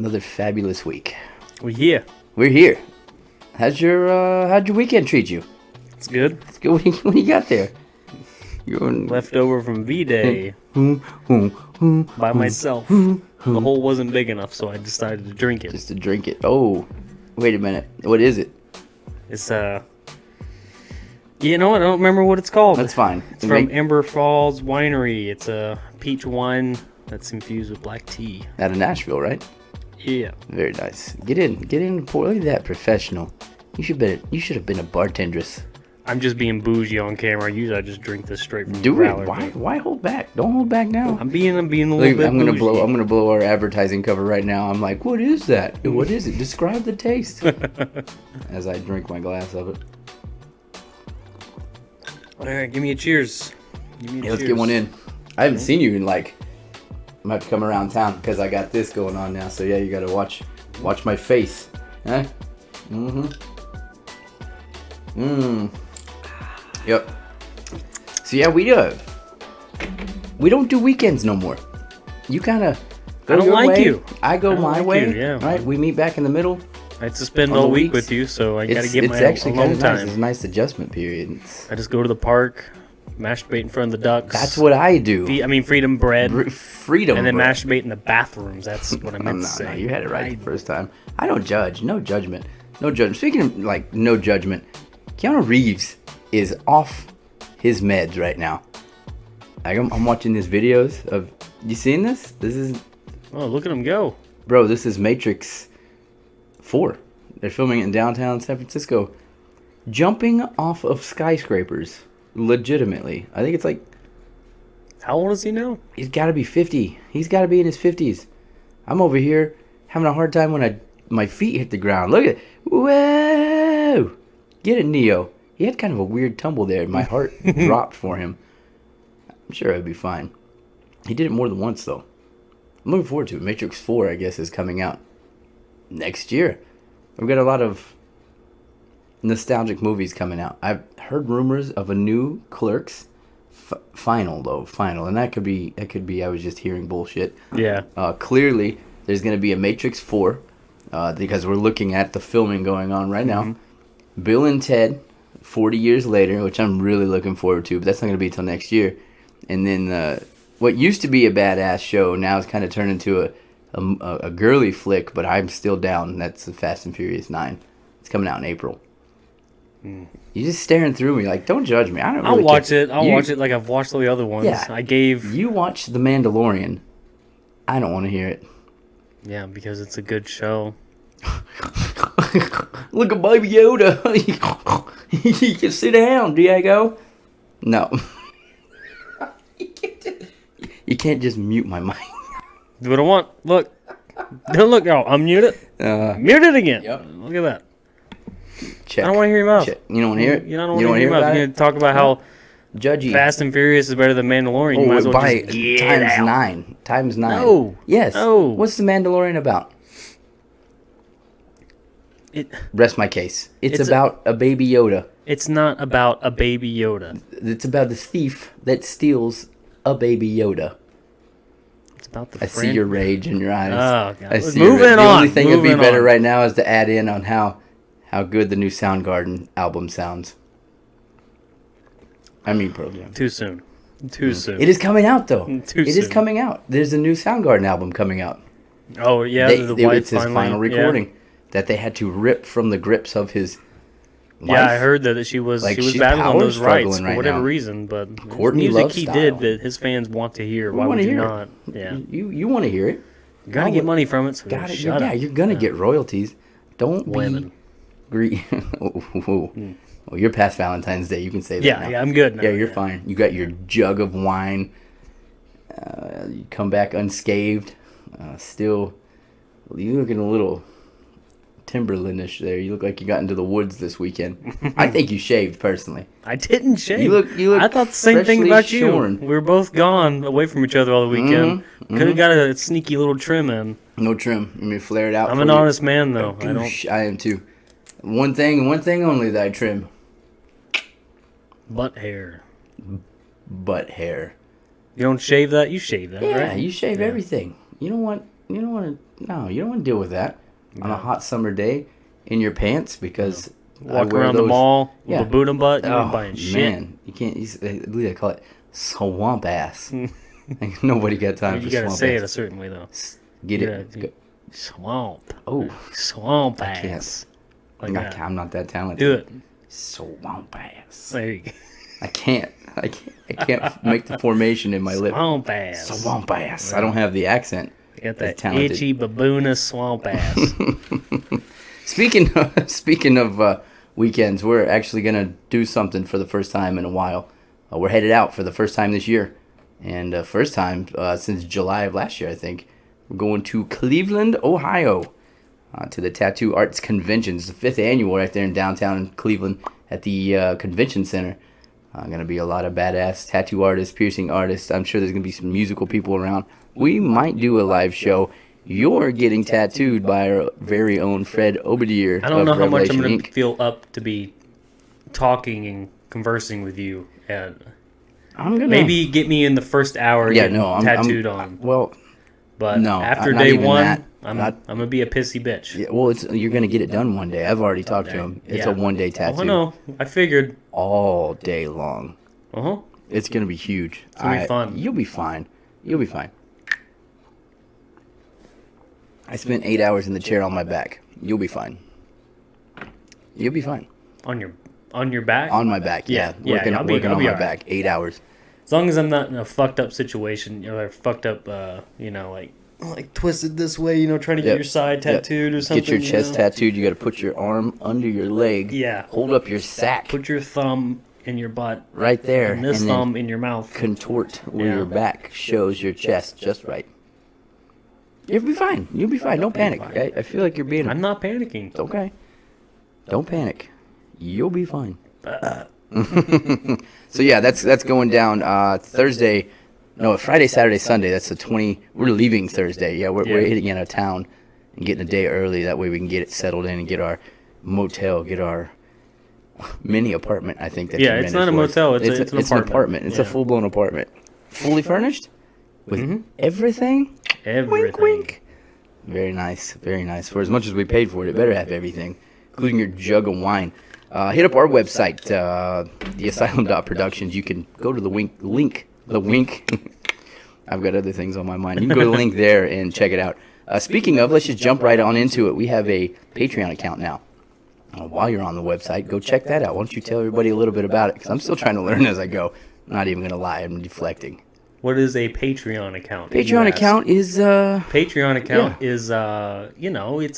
Another fabulous week. We're here. We're here. How'd your weekend treat you? It's good. It's good. What do you got there? Leftover from V-Day by myself. The hole wasn't big enough, so I decided to drink it. Just to drink it. Oh, wait a minute. What is it? It's you know what? I don't remember what it's called. That's fine. It's from Ember Falls Winery. It's a peach wine that's infused with black tea. Out of Nashville, right? Yeah. Very nice. Get in. Pour. Look at that, professional. You should have been a bartendress. I'm just being bougie on camera. Usually I just drink this straight from the Do growler, it. Why hold back? Don't hold back now. I'm being a little Look, bit I'm gonna bougie. I'm gonna blow our advertising cover right now. I'm like, what is that? What is it? Describe the taste. As I drink my glass of it. All right, give me a cheers. Let's get one in. I haven't seen you in like. I might have to come around town because I got this going on now. So yeah, you gotta watch my face. Huh? Yep. So yeah, we don't do weekends no more. You kind of go I don't your like way. you. I go my way. You, yeah. Right. We meet back in the middle. I had to spend On all the week weeks. with you, so I got to get my actually alone kind of time. nice. It's a nice adjustment period. I just go to the park, masturbate in front of the ducks. That's what I do. Freedom bread. Freedom. And then bread. masturbate in the bathrooms. That's what I meant to say. No, you had it right the first time. I don't judge. No judgment. No judgment. Speaking of like no judgment, Keanu Reeves is off his meds right now. I'm watching these videos of. You seen this? This is. Oh, look at him go. Bro, this is Matrix 4. They're filming it in downtown San Francisco. Jumping off of skyscrapers. Legitimately. I think it's like. How old is he now? He's got to be 50. He's got to be in his 50s. I'm over here having a hard time when my feet hit the ground. Look at it. Whoa! Get it, Neo. He had kind of a weird tumble there. My heart dropped for him. I'm sure it'll be fine. He did it more than once, though. I'm looking forward to it. Matrix 4, I guess, is coming out next year. We've got a lot of nostalgic movies coming out. I've heard rumors of a new Clerks final, and that could be I was just hearing bullshit. Yeah. Clearly, there's going to be a Matrix 4 because we're looking at the filming going on right now. Bill and Ted, 40 years later, which I'm really looking forward to, but that's not going to be until next year. And then what used to be a badass show now is kind of turned into a girly flick, but I'm still down. That's the Fast and Furious 9. It's coming out in April. You're just staring through me like, don't judge me. I don't. Really I'll watch care. it. I'll watch it like I've watched all the other ones. Yeah. You watch The Mandalorian. I don't want to hear it. Yeah, because it's a good show. Look at Baby Yoda. You can sit down, Diego. No. You can't just mute my mic. Do what I want. Look. Look. Oh, unmute it. Mute it again. Yep. Look at that. Check. I don't want to hear your mouth. Check. You don't want to hear it? You don't want to hear your mouth. You're going to talk about how Judgy. Fast and Furious is better than Mandalorian. You might as well by just get times out. 9. Times 9. No. Yes. No. What's The Mandalorian about? Rest my case. It's about a baby Yoda. It's not about a baby Yoda. It's about the thief that steals a baby Yoda. It's about the I see your rage in your eyes. Oh, God. I see Moving on. The only thing that'd be Moving better on. right now is to add in on how good the new Soundgarden album sounds. I mean, Pearl Jam. Too soon. Too soon. It is coming out, though. Too It is soon. coming out. There's a new Soundgarden album coming out. Oh, yeah. It's his final recording that they had to rip from the grips of his wife. Yeah, I heard that she was she's battling power those rights struggling for right whatever now. reason, but Courtney music Love he style. did that his fans want to hear. Why would you not? Yeah. You want to hear it. You gotta get money from it, so Got it. shut up. You're gonna get royalties. Don't Women. be greedy. Well, you're past Valentine's Day. You can say that now. Yeah, I'm good now. Yeah, you're fine. You got your jug of wine. You come back unscathed. Still, you looking a little Timberlandish there. You look like you got into the woods this weekend. I think you shaved personally. I didn't shave. You look I thought the same thing freshly about shorn. you. We were both gone away from each other all the weekend. Could have got a sneaky little trim in. No trim. You may flare it out. I'm for an you. honest man, though. I don't. I am too. One thing only that I trim. Butt hair. Butt hair. You don't shave that? You shave that, Yeah, right? you shave everything. You know what? You don't want to. No, you don't want to deal with that on a hot summer day in your pants because walk around the mall with a boot and butt. You ain't buying shit. Man, you can't. I believe they call it swamp ass. Like, nobody got time for swamp ass. You gotta say it a certain way though. Get it? Swamp. Oh, swamp ass. Like I'm not that talented. Do it. Swamp ass. There you go. I can't make the formation in my lip. Swamp ass. Swamp ass. I don't have the accent. You got that itchy baboona swamp ass. Speaking of weekends, we're actually gonna do something for the first time in a while. We're headed out for the first time this year, and first time since July of last year, I think. We're going to Cleveland, Ohio, to the Tattoo Arts Convention. It's the 5th annual right there in downtown Cleveland at the Convention Center. Going to be a lot of badass tattoo artists, piercing artists. I'm sure there's going to be some musical people around. We might do a live show. You're getting tattooed by our very own Fred Obadier. I don't know how much I'm going to feel up to be talking and conversing with you. And maybe get me in the first hour tattooed on. Well, but no, after day one, I'm going to be a pissy bitch. Yeah, well, you're going to get it done one day. I've already talked to him. It's a one-day tattoo. Oh, I know. I figured. All day long. Uh-huh. It's going to be huge. It's going to be fun. You'll be fine. You'll be fine. I spent 8 hours in the chair on my back. You'll be fine. You'll be fine. On your back? On my back, yeah. Working on my back. 8 hours. As long as I'm not in a fucked up situation, or fucked up, like twisted this way, trying to get your side tattooed or something. Get your chest tattooed. You got to put your arm under your leg. Yeah. Hold up your sack. Put your thumb in your butt. Right there. And this thumb in your mouth. Contort where your back shows your chest just right. You'll be fine. You'll be fine. Don't panic. I feel like you're being... I'm not panicking. It's okay. Don't panic. You'll be fine. So yeah, that's going down Thursday. No, Friday, Saturday, Sunday. That's the 20. We're leaving Thursday. Yeah, we're hitting out of town and getting a day early. That way we can get it settled in and get our motel, get our mini apartment. I think. It's not a motel. It's an apartment. It's a full blown apartment, fully furnished with everything. Wink, wink. Very nice. Very nice. For as much as we paid for it, it better have everything, including your jug of wine. Hit up our website, the Asylum.productions. You can go to the link. I've got other things on my mind. You can go to the link there and check it out. Speaking of, let's just jump right on into it. We have a Patreon account now. While you're on the website, go check that out. Why don't you tell everybody a little bit about it? Because I'm still trying to learn as I go. I'm not even going to lie. I'm deflecting. What is a Patreon account? Patreon account is it's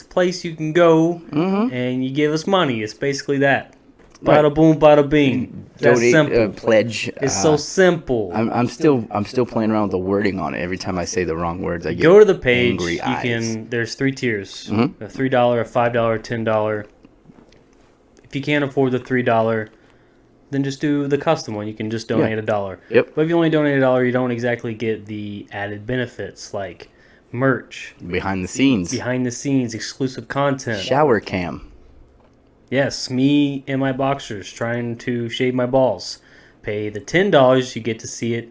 a place you can go and you give us money. It's basically that. Bada boom, bada bing. That's simple. Pledge. It's so simple. I'm still playing around with the wording on it. Every time I say the wrong words, I get go to the page. Angry eyes. There's 3 tiers: a $3, a $5, a $10. If you can't afford the $3, then just do the custom one. You can just donate $1. Yep. But if you only donate $1, you don't exactly get the added benefits like merch, behind the scenes, exclusive content, shower cam. Yes, me and my boxers trying to shave my balls. Pay the $10, you get to see it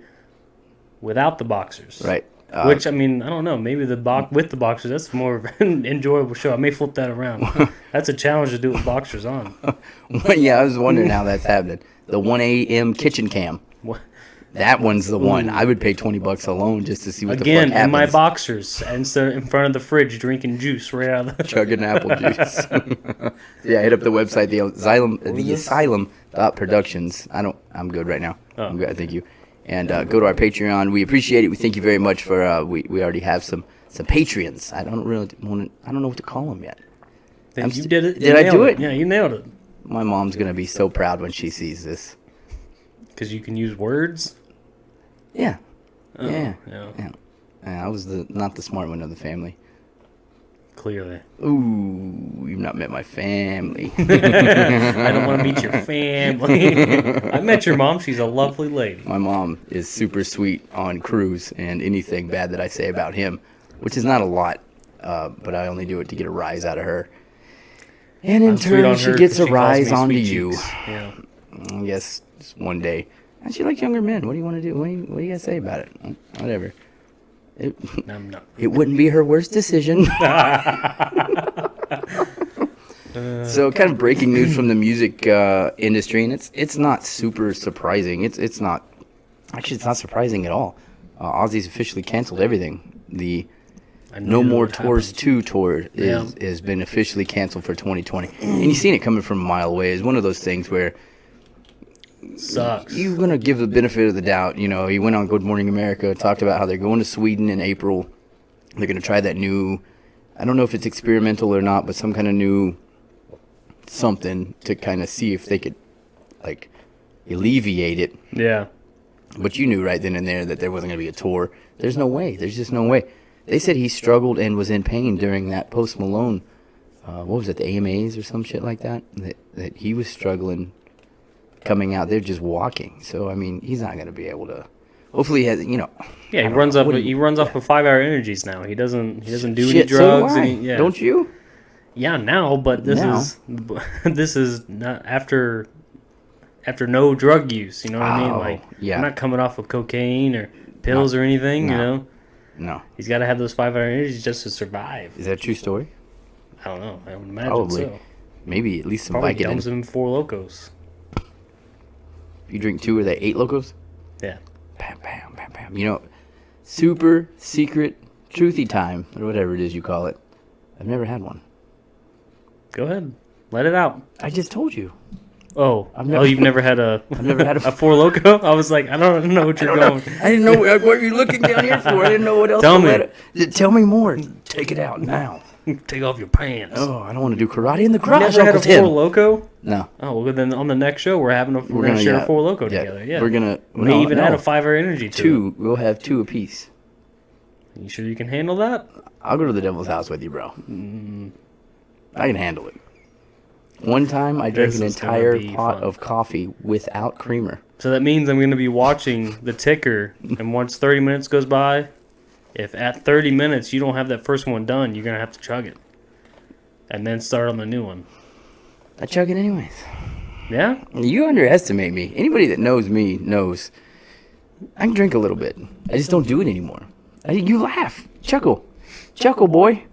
without the boxers. Right. Which, I don't know. Maybe with the boxers, that's more of an enjoyable show. I may flip that around. That's a challenge to do with boxers on. Well, yeah, I was wondering how that's happening. The 1 a.m. kitchen cam. What? That one's the one. I would pay $20 alone just to see what the fuck happens. Again, in my boxers, and so in front of the fridge, drinking juice right out of the... Chugging apple juice. Yeah, hit up the website, the Asylum.productions. I'm good right now. Oh. I'm good, thank you. And go to our Patreon. We appreciate it. We thank you very much for... We already have some Patreons. I don't know what to call them yet. You did it. Did I do it? Yeah, you nailed it. My mom's going to be so proud when she sees this. Because you can use words? Yeah. Oh, yeah. I was not the smart one of the family. Clearly. Ooh, you've not met my family. I don't want to meet your family. I met your mom. She's a lovely lady. My mom is super sweet on Kruz, and anything bad that I say about him, which is not a lot, but I only do it to get a rise out of her. And in turn, she gets a rise onto you. Yeah. I guess just one day. And she likes younger men. What do you want to do? What do you got to say about it? Whatever. It wouldn't be her worst decision. So kind of breaking news from the music industry, and it's not super surprising. It's not surprising at all. Ozzy's officially canceled everything. The No More Tours 2 tour has been officially canceled for 2020. And you've seen it coming from a mile away. It's one of those things where sucks. You're going to give the benefit of the doubt. You know, he went on Good Morning America, talked about how they're going to Sweden in April. They're going to try that new, I don't know if it's experimental or not, but some kind of new something to kind of see if they could, like, alleviate it. Yeah. But you knew right then and there that there wasn't going to be a tour. There's no way. There's just no way. They said he struggled and was in pain during that Post Malone, what was it, the AMAs or some shit like that? That he was struggling coming out there just walking. So, I mean, he's not going to be able to. Hopefully he has, you know. Yeah, he runs off of 5-hour energies now. He doesn't do any drugs. So do I. Don't you? Yeah, now, but this is not after no drug use, you know what I mean? Like, I'm not coming off of cocaine or pills or anything, you know? No. He's got to have those 5-hour energies just to survive. Is that a true story? I don't know. I would imagine so. Maybe at least some Probably Vicodin. dumps him 4 Locos. You drink 2 or 8 Locos? Yeah. Bam, bam, bam, bam. You know, super secret truthy time, or whatever it is you call it. I've never had one. Go ahead. Let it out. I just told you. Oh, you've never had I've never had a 4 Loco? I was like, I don't know what you're going. I didn't know what you're looking down here for. I didn't know what else. Tell me more. Take it out now. Take off your pants. Oh, I don't want to do karate in the garage. You never had a 4 Loco? No. Oh, well, then on the next show we're gonna share a 4 Loco together. Yeah. We're gonna. We even add a 5-hour energy to 2. it. We'll have 2 apiece. You sure you can handle that? I'll go to the devil's house with you, bro. I can handle it. One time I drank an entire pot of coffee without creamer. So that means I'm going to be watching the ticker, and once 30 minutes goes by, if at 30 minutes you don't have that first one done, you're going to have to chug it. And then start on the new one. I chug it anyways. Yeah? You underestimate me. Anybody that knows me knows I can drink a little bit. I just don't do it anymore. You laugh. Chuckle, boy.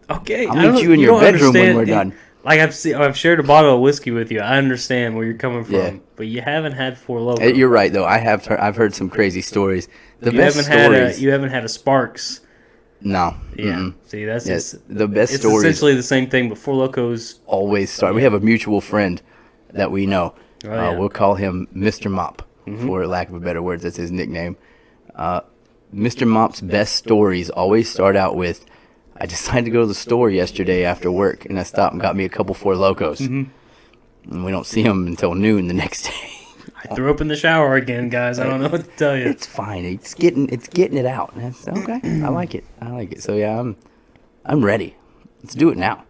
Okay. I'll meet you in your bedroom when we're done. Like I've shared a bottle of whiskey with you. I understand where you're coming from, but you haven't had 4 Loko. You're right, though. I've heard some crazy stories. You haven't had a Sparks. No. Yeah. Mm-hmm. See, that's just the best stories. It's essentially the same thing, but 4 Locos always start. We have a mutual friend that we know. Oh, yeah. We'll call him Mr. Mop, for lack of a better word. That's his nickname. Mr. Mop's best stories always start out with, I decided to go to the store yesterday after work, and I stopped and got me a couple 4 Locos. And we don't see them until noon the next day. I threw up in the shower again, guys. I don't know what to tell you. It's fine. It's getting it out. That's okay. I like it. So yeah, I'm ready. Let's do it now.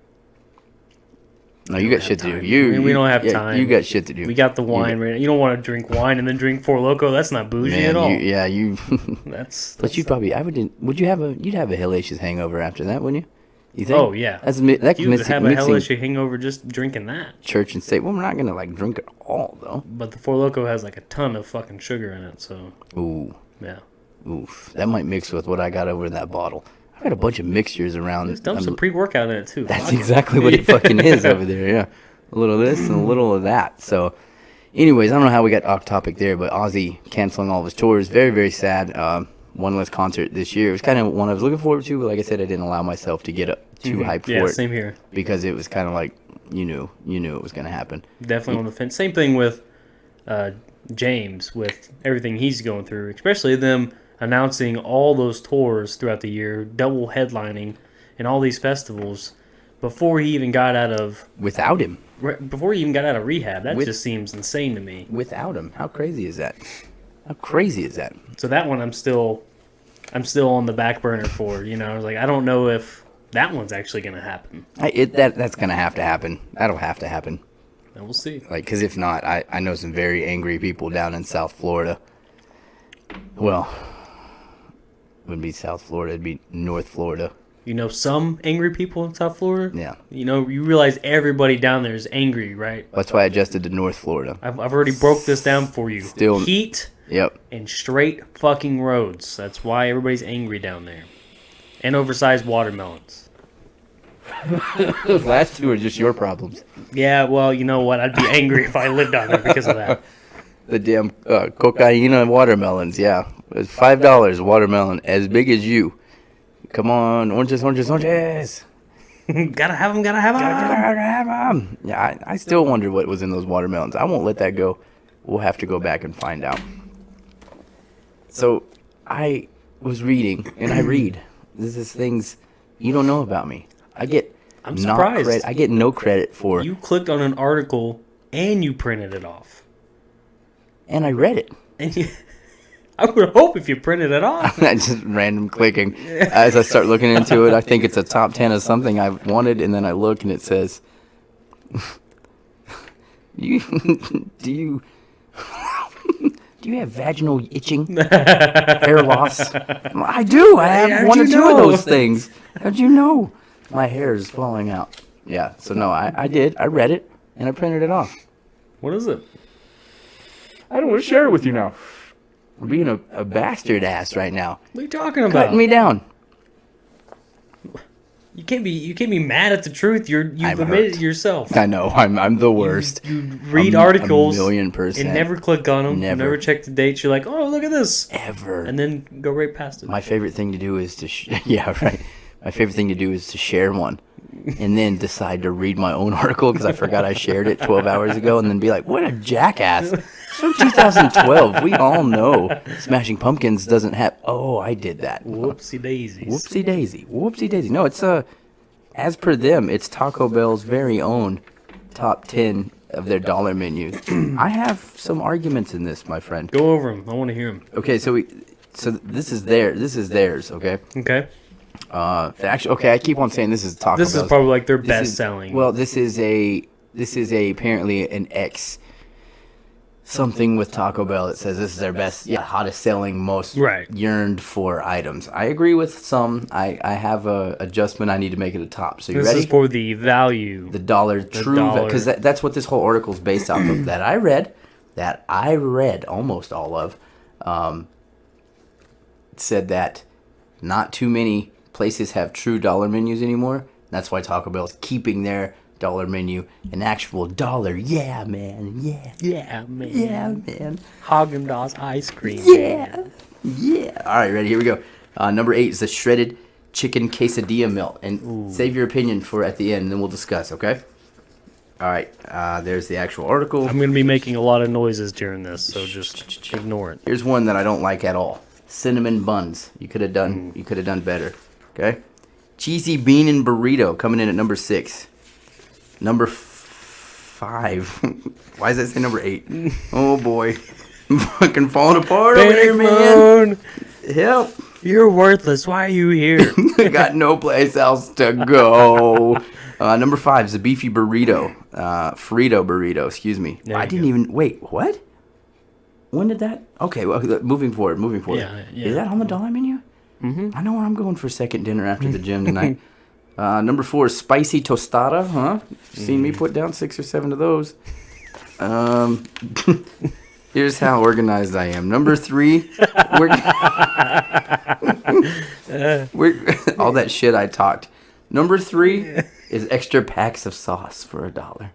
No, you got shit to do. We don't have time. You got shit to do. We got the wine right now. You don't want to drink wine and then drink 4 Loko. That's not bougie at all. That's. But you'd probably. You'd have a hellacious hangover after that, wouldn't you? You think? Oh yeah. You'd have a hellish hangover just drinking that. Church and state. Well, we're not gonna drink it all though. But the 4 Loko has a ton of fucking sugar in it, so. Ooh. Yeah. Oof. That might mix with what I got over in that bottle. I've got a bunch of mixtures around. Just dump some pre-workout in it, too. That's exactly what it fucking is over there, yeah. A little of this and a little of that. So, anyways, I don't know how we got off topic there, but Ozzy canceling all of his tours. Very, very sad. One less concert this year. It was kind of one I was looking forward to, but like I said, I didn't allow myself to get too hyped for it. Yeah, same here. Because it was kind of like, you knew it was going to happen. Definitely on the fence. Same thing with James, with everything he's going through, especially them announcing all those tours throughout the year, double headlining, and all these festivals before he even got out of... Without him. Before he even got out of rehab. That just seems insane to me. Without him. How crazy is that? How crazy is that? So that one I'm still on the back burner for, I was like, I don't know if that one's actually going to happen. That's going to happen. That'll have to happen. And we'll see. Because if not, I know some very angry people down in South Florida. Well... wouldn't be South Florida, it'd be North Florida. You know some angry people in South Florida? Yeah. You realize everybody down there is angry, right? That's why I adjusted to North Florida. I've already broke this down for you. Still heat, Yep. and straight fucking roads. That's why everybody's angry down there. And oversized watermelons. Those last two are just your problems. Yeah, well, you know what? I'd be angry if I lived down there because of that. The damn cocaine watermelons, yeah. It's $5 watermelon as big as you. Come on, oranges. Gotta have them, gotta have them. Yeah, I still wonder what was in those watermelons. I won't let that go. We'll have to go back and find out. So, I was reading, and I read. This is things you don't know about me. I'm surprised. I get no credit for. You clicked on an article and you printed it off. And I read it. And I would hope if you printed it off. Just random clicking. As I start looking into it, I think it's a top 10 of something I wanted, and then I look and it says, do you have vaginal itching? Hair loss? I do. I have one or two of those things. How'd you know? My hair is falling out. Yeah, so no, I did. I read it, and I printed it off. What is it? I don't want to share it with you now. I'm being a bastard ass right now. What are you talking about? Cutting me down. You can't be mad at the truth. You've admitted it yourself. I know. I'm the worst. You read articles a million%. and never click on them. Never. Never check the dates. You're like, oh, look at this. Ever. And then go right past it. My favorite thing to do is to yeah, right. My favorite thing to do is to share one and then decide to read my own article because I forgot I shared it 12 hours ago and then be like, what a jackass. It's from 2012. We all know Smashing Pumpkins doesn't have... Oh, I did that. Whoopsie daisies. Whoopsie daisy. No, it's as per them, it's Taco Bell's very own top 10 of their dollar menus. I have some arguments in this, my friend. Go over them. I want to hear them. Okay, so this is theirs, okay? Okay. Actually, okay, I keep on saying this is Taco Bell's. This is probably like their best selling. Well, this is apparently an X something with Taco Bell. It says this is their best, hottest selling, most yearned for items. I agree with some. I have a adjustment. I need to make it a top. So you ready? This is for the value. The dollar true, because that's what this whole article is based off of. That I read almost all of. It said that not too many places have true dollar menus anymore. That's why Taco Bell is keeping their dollar menu an actual dollar. Yeah, man. Yeah, man. Yeah, man. Haagen-Dazs ice cream. Yeah. Yeah. All right, ready? Here we go. Number 8 is the shredded chicken quesadilla melt. And save your opinion for at the end, and then we'll discuss, okay? All right. There's the actual article. I'm going to be making a lot of noises during this, so just ignore it. Here's one that I don't like at all. Cinnamon buns. You could have done better. Okay? Cheesy bean and burrito coming in at number 6. Number 5. Why does that say number 8? Oh boy. I'm fucking falling apart over here, man. Help. You're worthless. Why are you here? I got no place else to go. Number 5 is the beefy burrito. Frito burrito, excuse me. I didn't even... Wait, what? When did that... Okay, well, moving forward. Yeah. Is that on the dollar menu? Mm-hmm. I know where I'm going for second dinner after the gym tonight. Number 4 is spicy tostada, huh? Seen me put down 6 or 7 of those. Here's how organized I am. Number 3, all that shit I talked. Number 3 is extra packs of sauce for $1.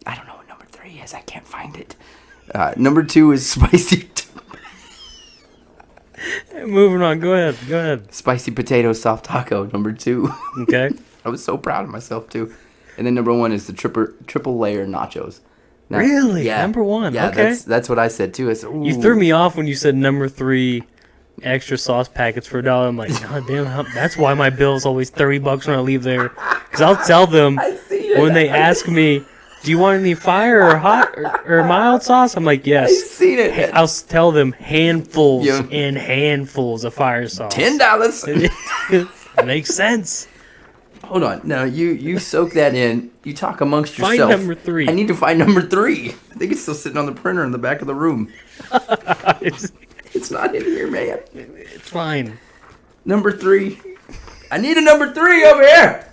I don't know what number 3 is. I can't find it. Number 2 is spicy... Moving on. Go ahead. Spicy potato soft taco, number 2. Okay. I was so proud of myself, too. And then number 1 is the triple layer nachos. Now, really? Yeah. Number 1. Yeah, okay. That's what I said, too. I said, you threw me off when you said number 3, extra sauce packets for $1. I'm like, God damn, that's why my bill is always $30 when I leave there. Because I'll tell them when they ask me, do you want any fire or hot or mild sauce? I'm like, yes. I've seen it. I'll tell them handfuls and handfuls of fire sauce. $10. Makes sense. Hold on. Now, you soak that in. You talk amongst yourself. Find number 3. I need to find number 3. I think it's still sitting on the printer in the back of the room. It's not in here, man. It's fine. Number 3. I need a number 3 over here.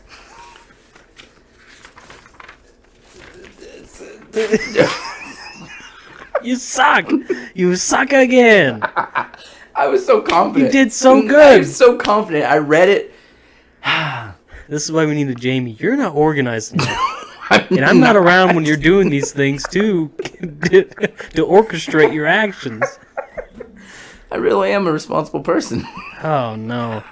You suck. You suck again. I was so confident. You did so I good. was so confident. I read it. This is why we need a Jamie. You're not organized enough. And I'm not around when you're doing these things to orchestrate your actions. I really am a responsible person. Oh, no.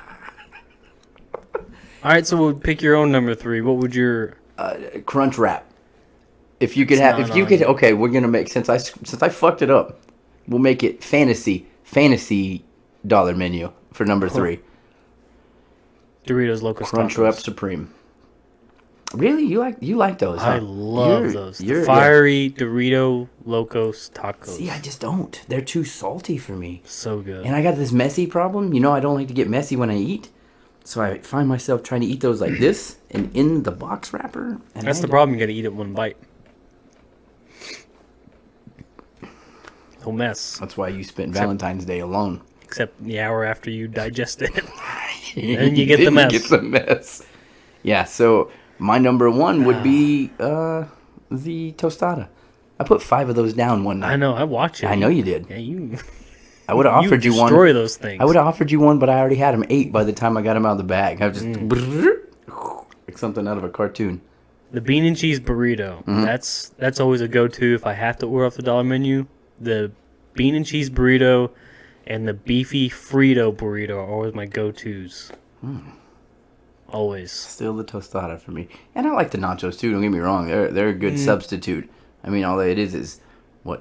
All right, so we'll pick your own number 3. What would your... Crunch wrap. If you could okay, we're gonna make since I fucked it up, we'll make it fantasy dollar menu for number 3. Doritos Locos Crunch Tacos. wrap supreme. Really, you like those? Huh? I love those. The fiery Dorito Locos Tacos. See, I just don't. They're too salty for me. So good. And I got this messy problem. You know, I don't like to get messy when I eat. So I find myself trying to eat those like this and in the box wrapper. And that's the problem. You got to eat it one bite. No mess. That's why you spent Valentine's Day alone. Except the hour after you digest it. Then you get the mess. You get the mess. Yeah, so my number 1 would be the tostada. I put 5 of those down one night. I know. I watched it. I know you did. Yeah, you... I would have offered you one. Destroy those things. I would have offered you one, but I already had them 8 by the time I got them out of the bag. I was just like something out of a cartoon. The bean and cheese burrito. Mm-hmm. That's always a go-to if I have to order off the dollar menu. The bean and cheese burrito and the beefy Frito burrito are always my go-tos. Always. Still the tostada for me. And I like the nachos too, don't get me wrong. They're a good substitute. I mean, all it is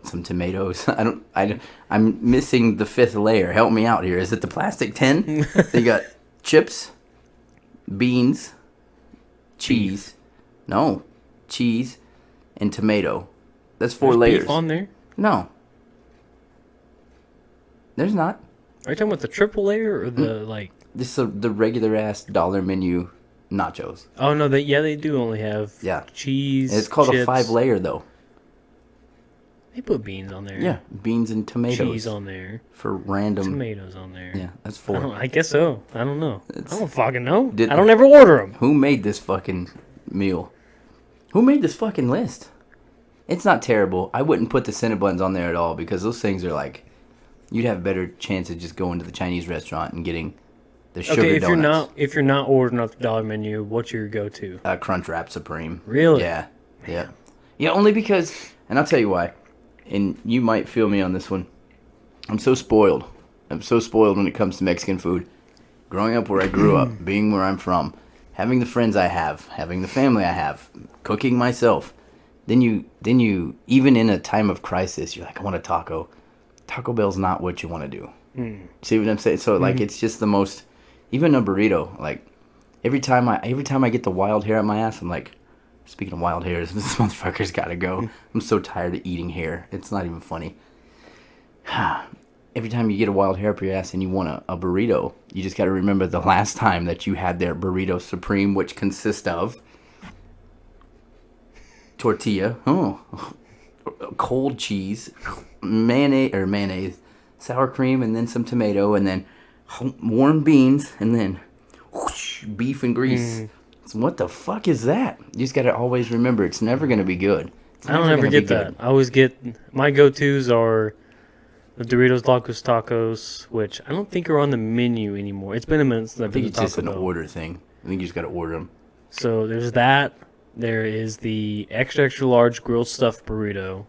some tomatoes. I'm missing the 5th layer. Help me out here. Is it the plastic tin? You got chips, beans, cheese. No, cheese and tomato. That's 4 There's layers. Beef on there? No. There's not. Are you talking about the triple layer or the like? This is the regular ass dollar menu nachos. Oh no, they do only have cheese. And it's called chips. a 5-layer though. They put beans on there. Yeah, beans and tomatoes. Cheese on there. For random. Tomatoes on there. Yeah, that's 4. I guess so. I don't know. I don't fucking know. I don't ever order them. Who made this fucking meal? Who made this fucking list? It's not terrible. I wouldn't put the Cinnabons on there at all because those things are like, you'd have a better chance of just going to the Chinese restaurant and getting the sugar donuts. If you're not ordering off the dollar menu, what's your go-to? Crunch Wrap Supreme. Really? Yeah. Yeah. Yeah, only because, and I'll tell you why, and you might feel me on this one. I'm so spoiled. I'm so spoiled when it comes to Mexican food. Growing up where I grew up, being where I'm from, having the friends I have, having the family I have, cooking myself. Then you, even in a time of crisis, you're like, I want a taco. Taco Bell's not what you want to do. See what I'm saying? So like, it's just the most, even a burrito. Like every time I get the wild hair on my ass, I'm like, speaking of wild hairs, this motherfucker's got to go. I'm so tired of eating hair. It's not even funny. Every time you get a wild hair up your ass and you want a burrito, you just got to remember the last time that you had their burrito supreme, which consists of tortilla, cold cheese, mayonnaise, sour cream, and then some tomato, and then warm beans, and then whoosh, beef and grease. So what the fuck is that? You just got to always remember, it's never going to be good. I don't ever get that. I always get, my go-tos are the Doritos Locos Tacos, which I don't think are on the menu anymore. It's been a minute since I've been to Taco Bell. I think it's just an order thing. I think you just got to order them. So there's that. There is the extra large grilled stuffed burrito.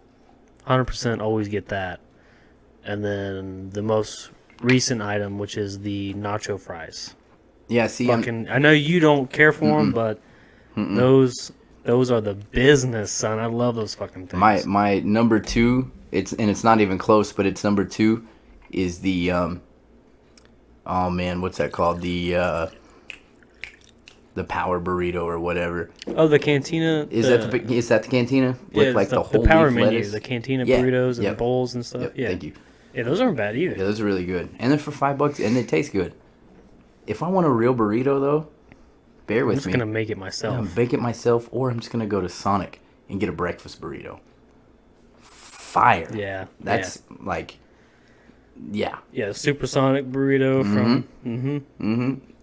100% always get that. And then the most recent item, which is the nacho fries. Yeah, see, I know you don't care for them, but those are the business, son. I love those fucking things. My number 2, it's not even close, but it's number 2 is the oh man, what's that called? The power burrito or whatever. Oh, the cantina. Is that the cantina with like the whole power leaf menu, lettuce? the cantina burritos and the bowls and stuff. Yeah, thank you. Yeah, those aren't bad either. Yeah, those are really good, and they're for $5, and they taste good. If I want a real burrito though, bear with me. I'm just gonna make it myself. I'm bake it myself, or I'm just gonna go to Sonic and get a breakfast burrito. Fire. Yeah, that's like, yeah. Yeah, supersonic burrito from.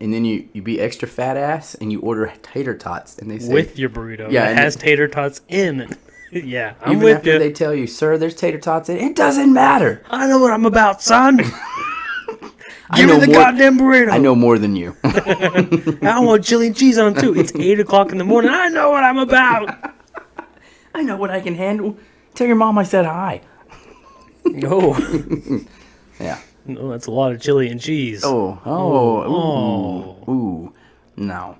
And then you be extra fat ass and you order tater tots and they say with your burrito. Yeah, it has tater tots in it. Yeah, I'm Even with after you. they tell you, sir, there's tater tots in it doesn't matter. I know what I'm about, son. I Give me know the more- goddamn burrito. I know more than you. I want chili and cheese on them too. It's 8 o'clock in the morning. I know what I'm about. I know what I can handle. Tell your mom I said hi. No. Yeah. No, that's a lot of chili and cheese. Ooh. No.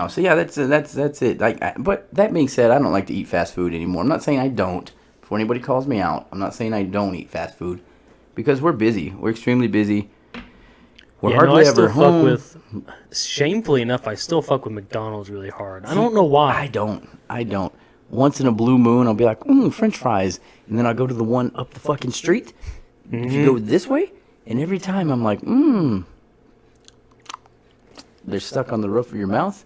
So yeah, that's it. But that being said, I don't like to eat fast food anymore. I'm not saying I don't. Before anybody calls me out, I'm not saying I don't eat fast food because we're busy. We're extremely busy. We're hardly I still ever home. Shamefully enough, I still fuck with McDonald's really hard. I don't know why. I don't. Once in a blue moon, I'll be like, French fries, and then I'll go to the one up the fucking street. If you go this way, and every time I'm like, they're stuck on the roof of your mouth,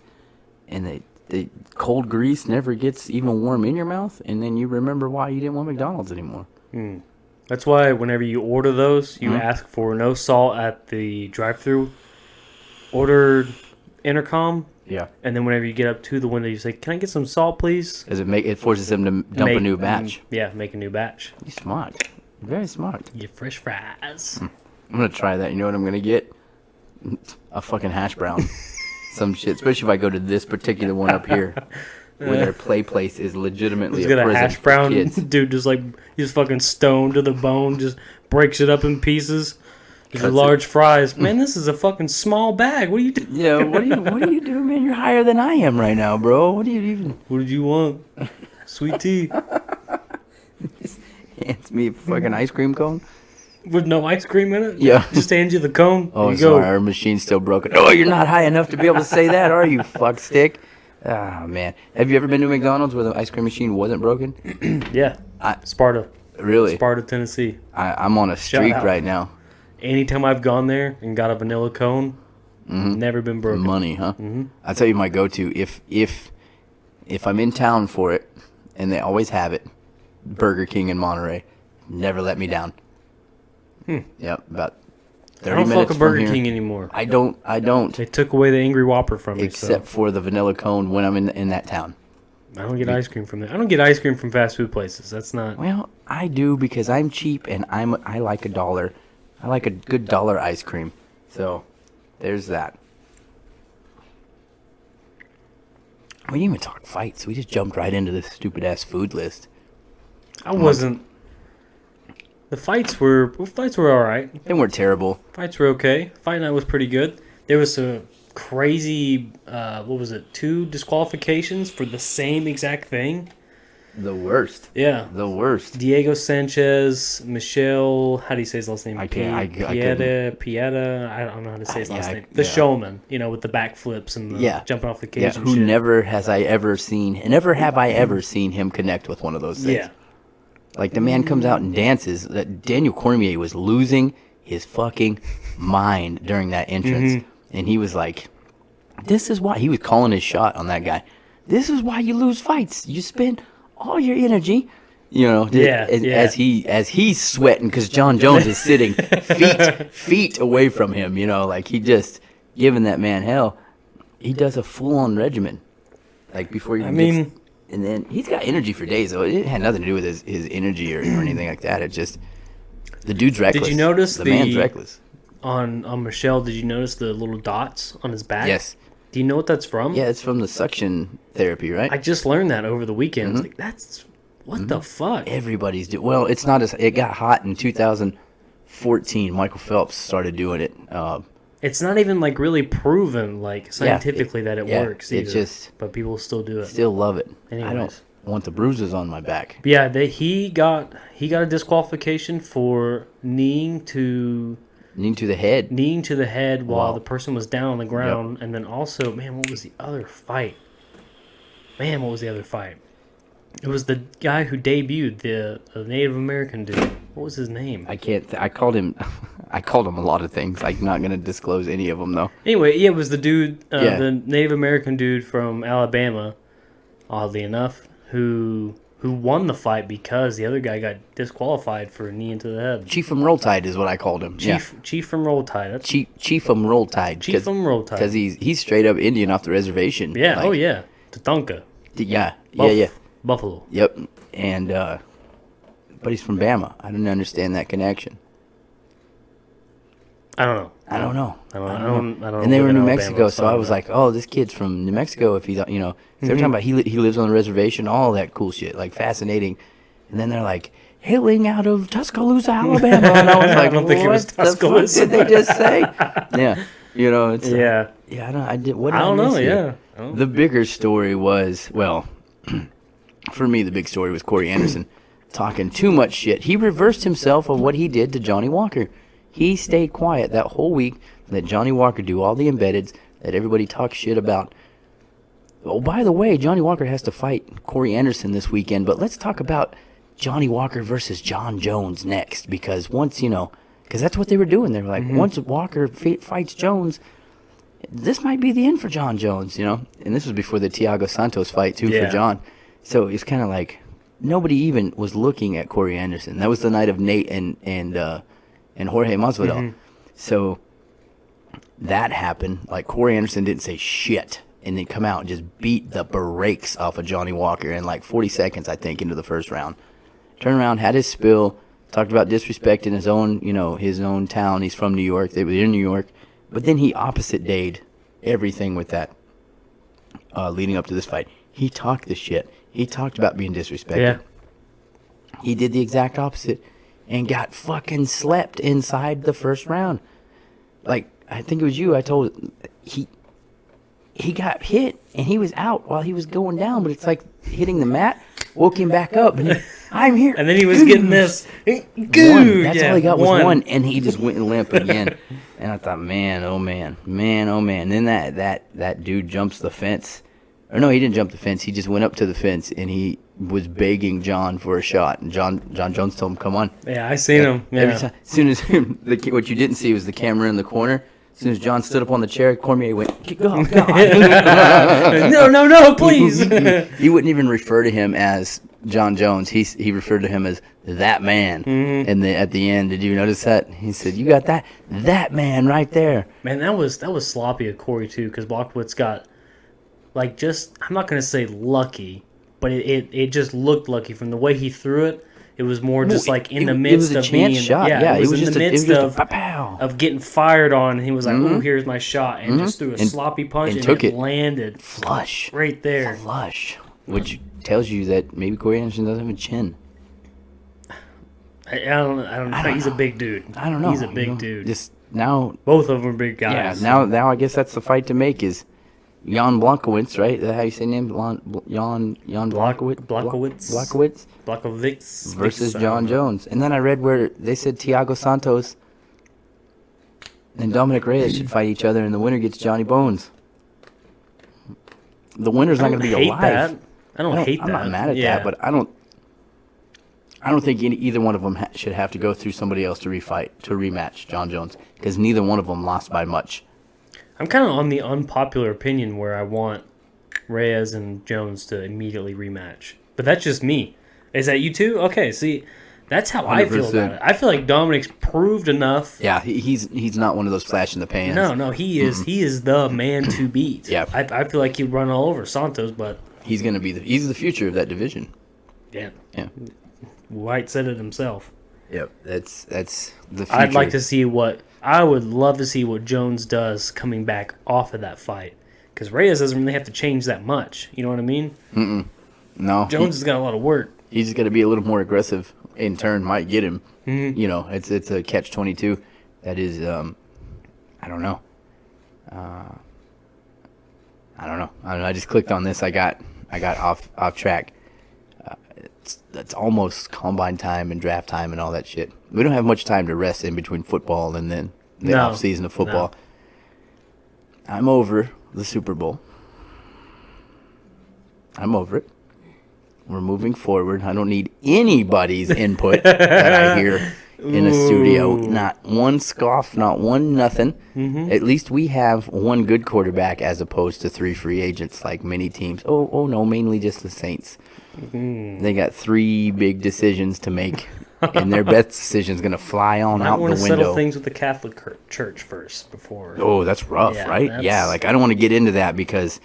and the cold grease never gets even warm in your mouth, and then you remember why you didn't want McDonald's anymore. That's why whenever you order those, you ask for no salt at the drive-thru. Order intercom. Yeah. And then whenever you get up to the window, you say, "Can I get some salt, please?" Because it forces them to dump a new batch. Make a new batch. You're smart. Very smart. Get fresh fries. I'm going to try that. You know what I'm going to get? A fucking hash brown. Some shit. Especially if I go to this particular one up here. Where their play place is legitimately He's a got a prison hash for brown kids. dude, just like he's fucking stoned to the bone, just breaks it up in pieces. These are Cuts large fries. Man, this is a fucking small bag. What are you doing? Yeah, what do you do, man? You're higher than I am right now, bro. What do you even... What did you want? Sweet tea Hands me a fucking ice cream cone? with no ice cream in it. Yeah. Just hand you the cone. Oh, There you sorry, go. our machine's still broken. Oh, you're not high enough to be able to say that, are you, fuck stick? Ah, man. Have you ever been to McDonald's where the ice cream machine wasn't broken? Yeah. Sparta, Really? Tennessee. I'm on a streak out. right now. Anytime I've gone there and got a vanilla cone, never been broken. Money, huh? I'll tell you my go-to. If I'm in town for it, and they always have it, Burger King in Monterey. Never let me down. Yep, about 30 I don't minutes fuck a from Burger here. King anymore. I don't. They took away the Angry Whopper from me. Except for the vanilla cone when I'm in that town. I don't get ice cream from there. I don't get ice cream from fast food places. That's not. Well, I do because I'm cheap and I like $1. I like a good dollar ice cream. So, there's that. We didn't even talk fights. We just jumped right into this stupid ass food list. I wasn't. The fights were all right. They weren't terrible. Fights were okay. Fight night was pretty good. There was a crazy. What was it? 2 disqualifications for the same exact thing. The worst. Yeah. The worst. Diego Sanchez, Michelle. How do you say his last name? I can't- I Pieta. I don't know how to say his last name. The yeah. showman. With the backflips and the jumping off the cage. Yeah, and who shit. never have I ever seen him connect with one of those things. Yeah. Like, the man comes out and dances. That Daniel Cormier was losing his fucking mind during that entrance. And he was like, this is why. He was calling his shot on that guy. This is why you lose fights. You spend all your energy, as he's sweating because John Jones is sitting feet away from him, like he just giving that man hell. He does a full-on regimen. Like, before you and then he's got energy for days, though. It had nothing to do with his energy or anything like that. It just, the dude's reckless. Did you notice the man's reckless? On Michelle, did you notice the little dots on his back? Yes. Do you know what that's from? Yeah, it's from the suction therapy, right? I just learned that over the weekend. It's like, that's what the fuck? Everybody's doing. Well, it's not as it got hot in 2014. Michael Phelps started doing it. It's not even like really proven like scientifically that it works either. But people still do it. Still love it. Anyways. I don't want the bruises on my back. But yeah, he got a disqualification for kneeing to the head while the person was down on the ground, and then also, what was the other fight? It was the guy who debuted, the Native American dude. What was his name? I can't. I called him a lot of things. I'm not gonna disclose any of them though. Anyway, it was the dude, the Native American dude from Alabama, oddly enough, who won the fight because the other guy got disqualified for a knee into the head. Chief from Roll Tide is what I called him. Chief from Roll Tide. That's Chief from Roll Tide. Chief from Roll Tide. Because he's straight up Indian off the reservation. Yeah. Tatanka. Yeah. Buffalo. Yep. and but he's from Bama. I didn't understand that connection. I don't know. I don't know. And And they were in New Alabama, Mexico, so I was like, oh, this kid's from New Mexico. If he's, you know, so they're talking about he lives on a reservation, all that cool shit, like fascinating. And then they're like, hailing out of Tuscaloosa, Alabama. And I was like, I don't think it was what the fuck Tuscaloosa. did they just say? Yeah, you know, it's yeah. yeah. I did. What did I don't miss know. here? Yeah. The bigger story was, well, for me, the big story was Corey Anderson talking too much shit. He reversed himself of what he did to Johnny Walker. He stayed quiet that whole week, let Johnny Walker do all the embeddeds, let everybody talk shit about. Oh, by the way, Johnny Walker has to fight Corey Anderson this weekend, but let's talk about Johnny Walker versus John Jones next, because once, you know, because that's what they were doing. They were like, once Walker fights Jones, this might be the end for John Jones, you know? And this was before the Thiago Santos fight, too, for John. So it's kind of like nobody even was looking at Corey Anderson. That was the night of Nate and Jorge Masvidal. So that happened. Like, Corey Anderson didn't say shit and then come out and just beat the brakes off of Johnny Walker in like 40 seconds, I think, into the first round. Turned around, had his spill, talked about disrespecting his own, you know, his own town. He's from New York. They were in New York. But then he opposite dayed everything with that leading up to this fight. He talked the shit. He talked about being disrespected. Yeah. He did the exact opposite and got fucking slept inside the first round. Like, I think it was you. I told he got hit and he was out while he was going down, but it's like hitting the mat woke him back up and I'm here. And then he was getting this. One. That's all he got was one, and he just went limp again. And I thought, man, oh man. And then that dude jumps the fence. Or no, he didn't jump the fence. He just went up to the fence and he was begging John for a shot. And John Jones told him, "Come on." Yeah, I seen him. Yeah. Every time, as soon as what you didn't see was the camera in the corner. As soon as John stood up on the chair, Cormier went, "Go, God." No, please. He wouldn't even refer to him as John Jones. He referred to him as that man. And at the end, did you notice that? He said, "You got that man right there." Man, that was sloppy of Corey too, because Blockwood's got like just I'm not gonna say lucky, but it just looked lucky from the way he threw it. It was more just like in the midst of being shot. Yeah, it was in the midst pow. of getting fired on. And he was like, "Oh, here's my shot," and just threw a sloppy punch and took it landed flush right there. Flush, which tells you that maybe Corey Anderson doesn't have a chin. I don't know. He's a big dude. I don't know. He's a big dude. Just now, Both of them are big guys. Yeah. Now I guess that's the fight to make is Jan Blachowicz, right? Is that how you say his name? Jan Blachowicz versus John Jones. And then I read where they said Thiago Santos and Dominic Reyes should fight each other, and the winner gets Johnny Bones. The winner's not going to be alive. I don't hate that. I'm not mad at that, but I don't think either one of them should have to go through somebody else to rematch John Jones, because neither one of them lost by much. I'm kind of on the unpopular opinion where I want Reyes and Jones to immediately rematch. But that's just me. Is that you too? Okay, see, that's how 100%. I feel about it. I feel like Dominic's proved enough. Yeah, he's not one of those flash in the pans. No, he is. He is the man to beat. Yeah, I feel like he'd run all over Santos, but he's gonna be he's the future of that division. Yeah. White said it himself. Yep, that's the future. I would love to see what Jones does coming back off of that fight, because Reyes doesn't really have to change that much. You know what I mean? No. Jones has got a lot of work. He's just got to be a little more aggressive. In turn, might get him. You know, it's a catch-22. That is, I don't know. I just clicked on this. I got off track. That's almost combine time and draft time and all that shit. We don't have much time to rest in between football and then the off season of football. No. I'm over the Super Bowl. I'm over it. We're moving forward. I don't need anybody's input that I hear in a studio. Not one scoff, not one nothing. At least we have one good quarterback as opposed to 3 free agents like many teams. Oh no, mainly just the Saints. They got 3 big decisions to make, and their best decision is going to fly on out the window. I want to settle things with the Catholic Church first before. Oh, that's rough, right? Yeah, like I don't want to get into that because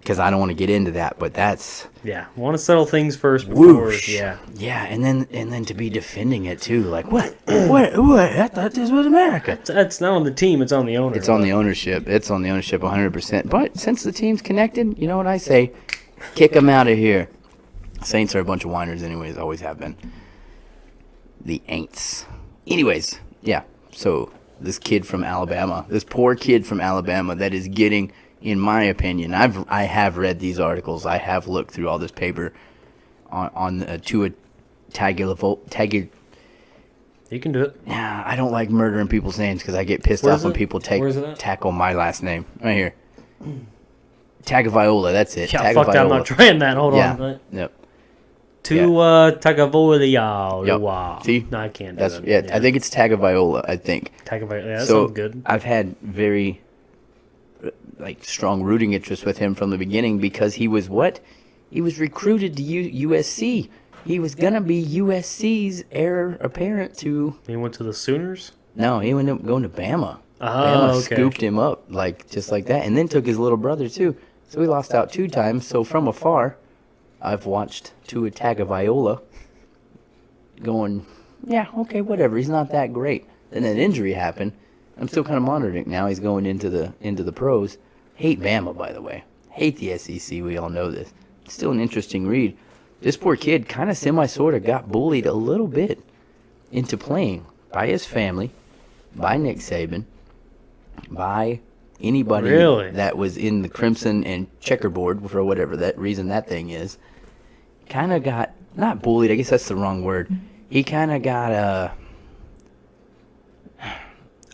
because I don't want to get into that. But that's Want to settle things first before. whoosh. Yeah. And then to be defending it too, like what? I thought this was America. It's not on the team; it's on the owner. It's on the ownership. It's on the ownership 100%. But since the team's connected, you know what I say? Kick them out of here. Saints are a bunch of whiners anyways, always have been. The Aints. Anyways, so this kid from Alabama, this poor kid from Alabama that is getting, in my opinion, I have read these articles. I have looked through all this paper on Tua Tagovailoa. You can do it. Yeah, I don't like murdering people's names because I get pissed off when people tackle my last name. Right here. Tagovailoa, that's it. Yeah, fuck that, I'm not trying that. Hold Yeah. on. Yep. Tagovailoa. Yep. Wow. See? No, I can't do That's that. I think it's Tagovailoa, I think. Tagovailoa. Yeah, that So sounds good. I've had very strong rooting interest with him from the beginning because he was what? He was recruited to USC. He was going to be USC's heir apparent to... He went to the Sooners? No, he ended up going to Bama. Oh, Bama okay. scooped him up, just like that, and then took his little brother, too. So he lost out 2 times. So from afar, I've watched Tua Tagovailoa going, yeah, okay, whatever. He's not that great. Then an injury happened. I'm still kind of monitoring it now. He's going into the pros. Hate Bama, by the way. Hate the SEC. We all know this. Still an interesting read. This poor kid kind of sort of got bullied a little bit into playing by his family, by Nick Saban, by anybody that was in the crimson and checkerboard for whatever that reason that thing is. Kind of got, not bullied, I guess that's the wrong word. He kind of got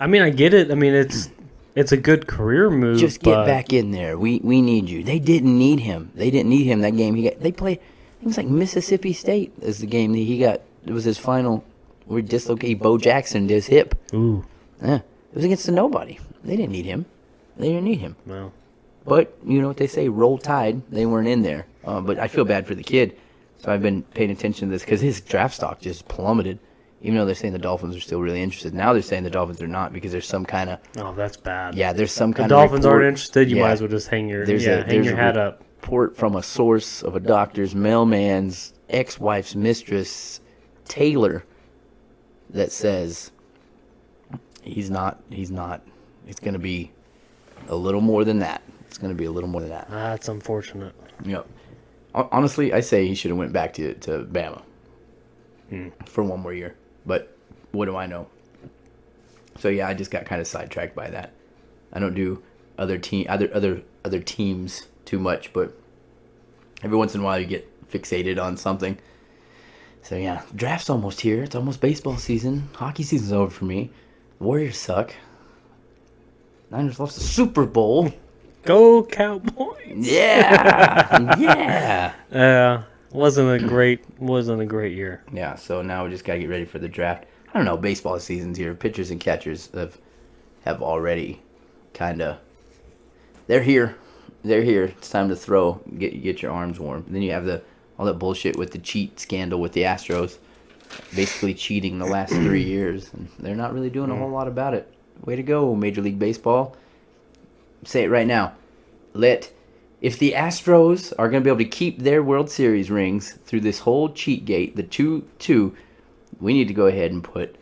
I mean, I get it. I mean, it's a good career move. just get back in there. We need you. They didn't need him. They didn't need him that game. They played, it was like Mississippi State is the game that he got. It was his final, where he dislocated Bo Jackson to his hip. Ooh. Yeah. It was against the nobody. They didn't need him. They didn't need him. Well. But, you know what they say, roll tide. They weren't in there. But I feel bad for the kid. So I've been paying attention to this because his draft stock just plummeted. Even though they're saying the Dolphins are still really interested. Now they're saying the Dolphins are not because there's some kind of... Oh, that's bad. Yeah, there's some kind of... The Dolphins report, aren't interested, you might as well just hang your hat up. Report from a source of a doctor's mailman's ex-wife's mistress, Taylor, that says he's not. It's going to be a little more than that. It's going to be a little more than that. That's unfortunate. Yep. Honestly, I say he should have went back to Bama for one more year. But what do I know? So yeah, I just got kind of sidetracked by that. I don't do other teams too much, but every once in a while you get fixated on something. So yeah, draft's almost here. It's almost baseball season. Hockey season's over for me. Warriors suck. Niners lost the Super Bowl. Go Cowboys! Yeah, yeah. Wasn't a great year. Yeah, so now we just gotta get ready for the draft. I don't know, baseball season's here. Pitchers and catchers have already kind of. They're here. It's time to throw. Get your arms warm. And then you have all that bullshit with the cheat scandal with the Astros, basically cheating the last 3 years, and they're not really doing a whole lot about it. Way to go, Major League Baseball. Say it right now. If the Astros are going to be able to keep their World Series rings through this whole cheat gate, the 2-2, we need to go ahead and put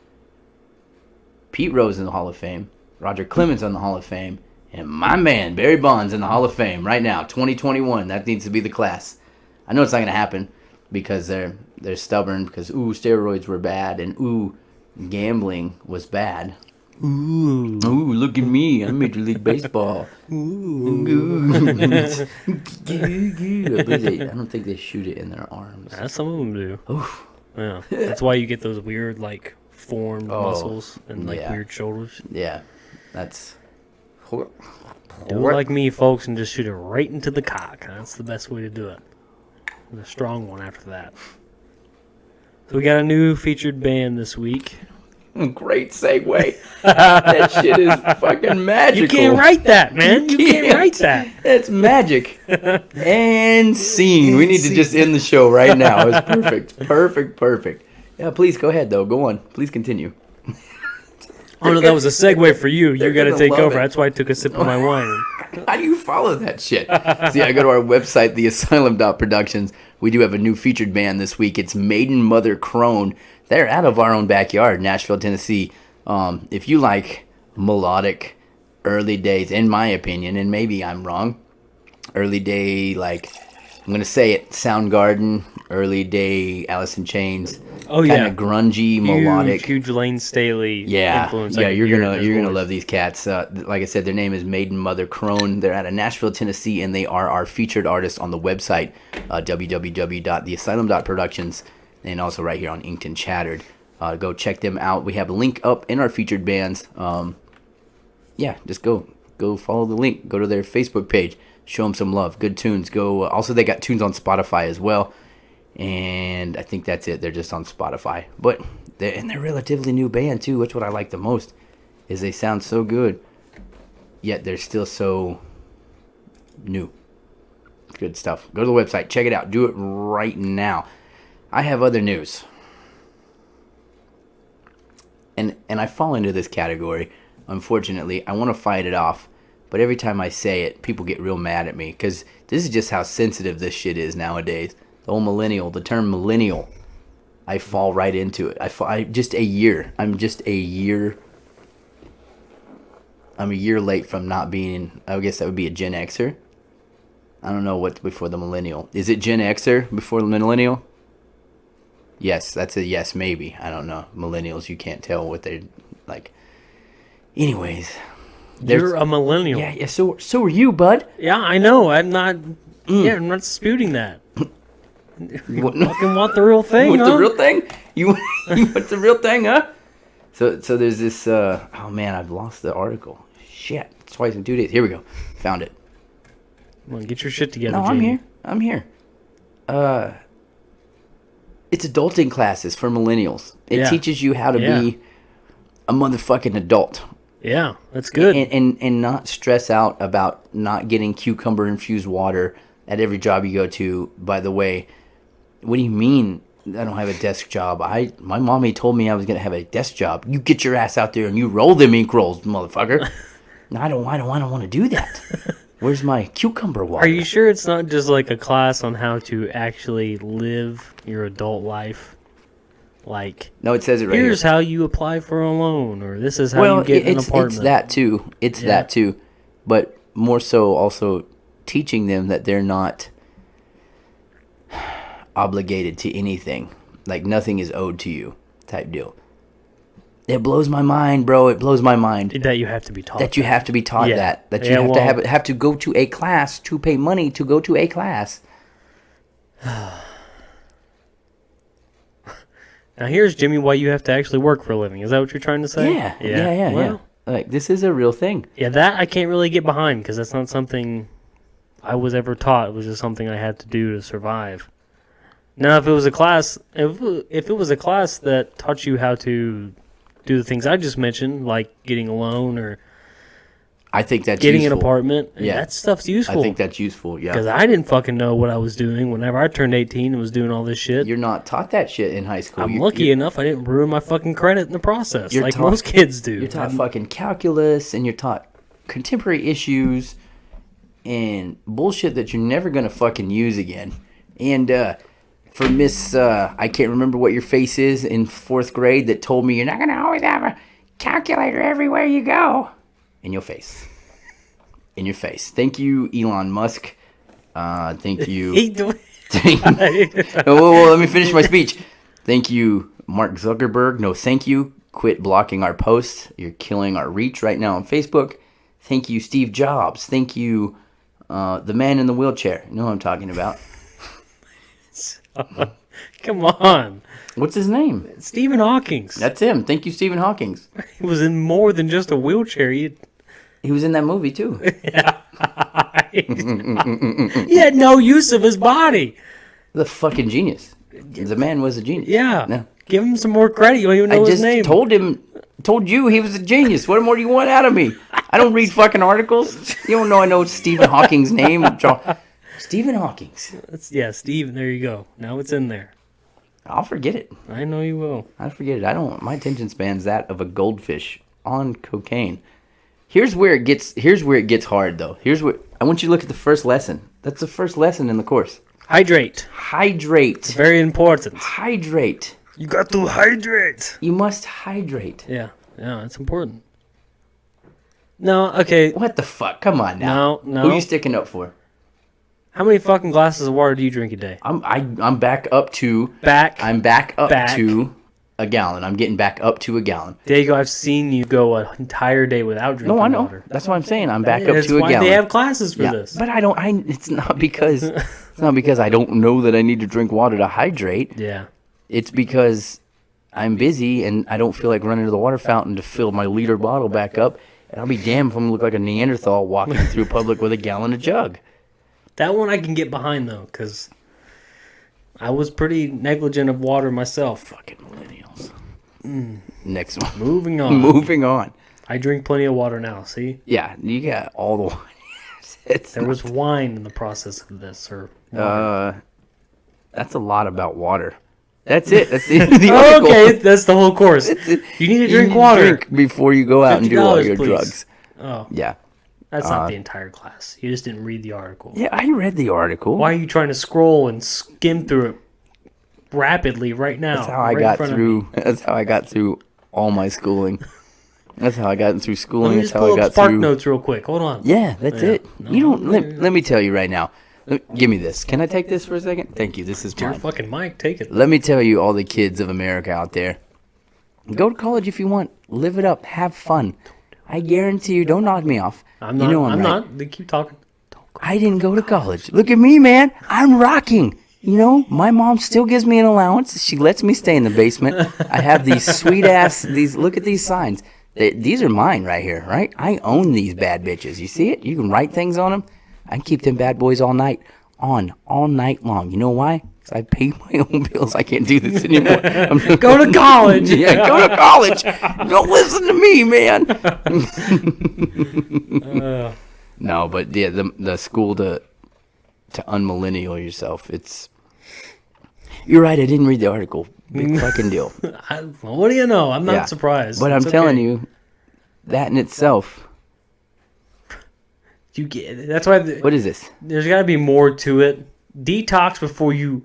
Pete Rose in the Hall of Fame, Roger Clemens in the Hall of Fame, and my man Barry Bonds in the Hall of Fame right now, 2021. That needs to be the class. I know it's not going to happen because they're stubborn because, steroids were bad and, gambling was bad. Ooh, look at me. I'm Major League Baseball. Ooh. I don't think they shoot it in their arms. Some of them do. Oof. Yeah. That's why you get those weird, formed muscles and, weird shoulders. Yeah. That's... Do it like me, folks, and just shoot it right into the cock. That's the best way to do it. And a strong one after that. So we got a new featured band this week. Great segue. That shit is fucking magical. You can't write that, man. You can't write that. It's magic. And scene. We need to just end the show right now. It's perfect. Perfect. Yeah, please go ahead, though. Go on. Please continue. Oh no, that was a segue for you. You got to gonna take love over. it. That's why I took a sip of my wine. How do you follow that shit? See, I go to our website, theasylum.productions. We do have a new featured band this week. It's Maiden Mother Crone. They're out of our own backyard, Nashville, Tennessee. If you like melodic early days, in my opinion, and maybe I'm wrong, early day, like, I'm going to say it, Soundgarden, early day Alice in Chains. Oh yeah, kind of grungy, melodic. Huge Lane Staley influence. Yeah, you're gonna love these cats. Like I said, their name is Maiden Mother Crone. They're out of Nashville, Tennessee, and they are our featured artists on the website, www.theasylum.productions, and also right here on Inked and Chattered. Go check them out. We have a link up in our featured bands. Just go follow the link. Go to their Facebook page. Show them some love. Good tunes. Also, they got tunes on Spotify as well. And I think that's it. They're just on Spotify. But they're a relatively new band, too. That's what I like the most, is they sound so good, yet they're still so new. Good stuff. Go to the website. Check it out. Do it right now. I have other news. And I fall into this category. Unfortunately, I want to fight it off. But every time I say it, people get real mad at me. Because this is just how sensitive this shit is nowadays. The whole millennial, the term millennial, I fall right into it. I'm just a year late from not being, I guess that would be a Gen Xer. I don't know what's before the millennial. Is it Gen Xer before the millennial? Yes, that's a yes, maybe. I don't know. Millennials, you can't tell what they're like. Anyways. You're a millennial. Yeah, so are you, bud. Yeah, I know. I'm not disputing that. You fucking want the real thing, Want huh? the real thing? You want the real thing, huh? So there's this, oh man, I've lost the article. Shit, twice in 2 days. Here we go. Found it. Come on, get your shit together, No, Jamie. I'm here. It's adulting classes for millennials. It teaches you how to be a motherfucking adult. Yeah, that's good. And not stress out about not getting cucumber-infused water at every job you go to. By the way, what do you mean I don't have a desk job? My mommy told me I was going to have a desk job. You get your ass out there and you roll them ink rolls, motherfucker. No, I don't want to do that. Where's my cucumber water? Are you sure it's not just like a class on how to actually live your adult life? Like, no, it says it right here's here. how you apply for a loan, or this is how you get an apartment. It's that too. That too. But more so also teaching them that they're not obligated to anything. Like, nothing is owed to you type deal. It blows my mind, bro. It blows my mind. That you have to be taught. That you have to be taught that. That you have to go to a class to pay money to go to a class. Now here's, Jimmy, why you have to actually work for a living. Is that what you're trying to say? Yeah. Well, Like, this is a real thing. yeah, that I can't really get behind because that's not something I was ever taught. It was just something I had to do to survive. Now, if it was a class, if it was a class that taught you how to do the things I just mentioned, like getting a loan or I think that's getting useful. an apartment, Yeah. that stuff's useful. I think that's useful, yeah. Because I didn't fucking know what I was doing whenever I turned 18 and was doing all this shit. You're not taught that shit in high school. I'm lucky enough I didn't ruin my fucking credit in the process, You're like taught- most kids do. You're taught fucking calculus, and you're taught contemporary issues and bullshit that you're never going to fucking use again. And for Miss, I can't remember what your face is, in 4th grade that told me you're not going to always have a calculator everywhere you go. In your face. In your face. Thank you, Elon Musk. Thank you. Whoa, let me finish my speech. Thank you, Mark Zuckerberg. No, thank you. Quit blocking our posts. You're killing our reach right now on Facebook. Thank you, Steve Jobs. Thank you, the man in the wheelchair. You know what I'm talking about. Come on. What's his name? Stephen Hawking. That's him. Thank you, Stephen Hawking. He was in more than just a wheelchair. He was in that movie, too. He had no use of his body. The fucking genius. The man was a genius. Yeah. No. Give him some more credit. You don't even know his name. told you he was a genius. What more do you want out of me? I don't read fucking articles. You don't know I know Stephen Hawking's name. Stephen Hawking. Yeah, Steve. There you go. Now it's in there. I'll forget it. I know you will. I'll forget it. My attention span's that of a goldfish on cocaine. Here's where it gets hard though. I want you to look at the first lesson. That's the first lesson in the course. Hydrate. Hydrate. Very important. Hydrate. You got to hydrate. You must hydrate. Yeah, it's important. No, okay. What the fuck? Come on now. No. Who are you sticking up for? How many fucking glasses of water do you drink a day? I'm back up to I'm back up to a gallon. I'm getting back up to a gallon. Diego, I've seen you go an entire day without drinking water. No, I know. Water. That's what I'm saying. I'm back up to a gallon. That's why they have classes for this. But I don't. It's not because I don't know that I need to drink water to hydrate. Yeah. It's because I'm busy and I don't feel like running to the water fountain to fill my liter bottle back up. And I'll be damned if I'm gonna look like a Neanderthal walking through public with a gallon of jug. That one I can get behind though, because I was pretty negligent of water myself. Fucking millennials. Next one. Moving on. Moving on. I drink plenty of water now, see? Yeah, you got all the wine. There was wine in the process of this, or water. That's a lot about water. That's it. That's the end of the article. Okay, that's the whole course. You need to drink water. Drink before you go out and do all your drugs. Oh. Yeah. That's not the entire class. You just didn't read the article. Yeah, I read the article. Why are you trying to scroll and skim through it rapidly right now? That's how I got through. That's how I got through all my schooling. That's how I got through schooling. Let me just that's how pull I up got Spark through. Notes real quick. Hold on. Yeah, that's it. No, you don't. Let me tell you right now. Give me this. Can I take this for a second? Thank you. This is It's your fucking mic. Take it. Let me tell you, all the kids of America out there, go to college if you want. Live it up. Have fun. I guarantee you. Don't knock me off. I'm not. You know I'm right. not. They keep talking. I didn't go to college. Look at me, man. I'm rocking. You know, my mom still gives me an allowance. She lets me stay in the basement. I have these sweet ass. Look at these signs. These are mine right here, right? I own these bad bitches. You see it? You can write things on them. I can keep them bad boys all night long. You know why? Because I pay my own bills. I can't do this anymore. Go to college. Yeah, go to college. Don't listen to me, man. No, but yeah, the school to unmillennial yourself. You're right. I didn't read the article. Big fucking deal. What do you know? I'm not surprised. But I'm telling you, that in itself. You get. That's why. What is this? There's got to be more to it. Detox before you.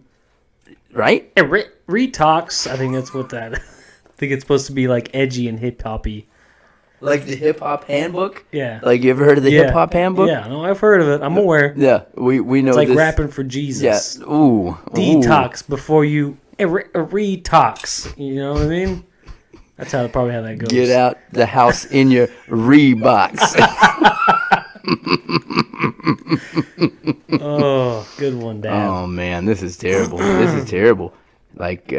Right? Retox. I think that's what that. I think it's supposed to be like edgy and hip hoppy. Like the hip hop handbook? Yeah. Like you ever heard of the hip hop handbook? Yeah, no, I've heard of it. I'm aware. Yeah, we know it's like this. rapping for Jesus. Yeah. Ooh. Detox before you retox. You know what I mean? That's probably how that goes. Get out the house in your Reeboks. Oh, good one, Dad. Oh man, this is terrible. This is terrible. Like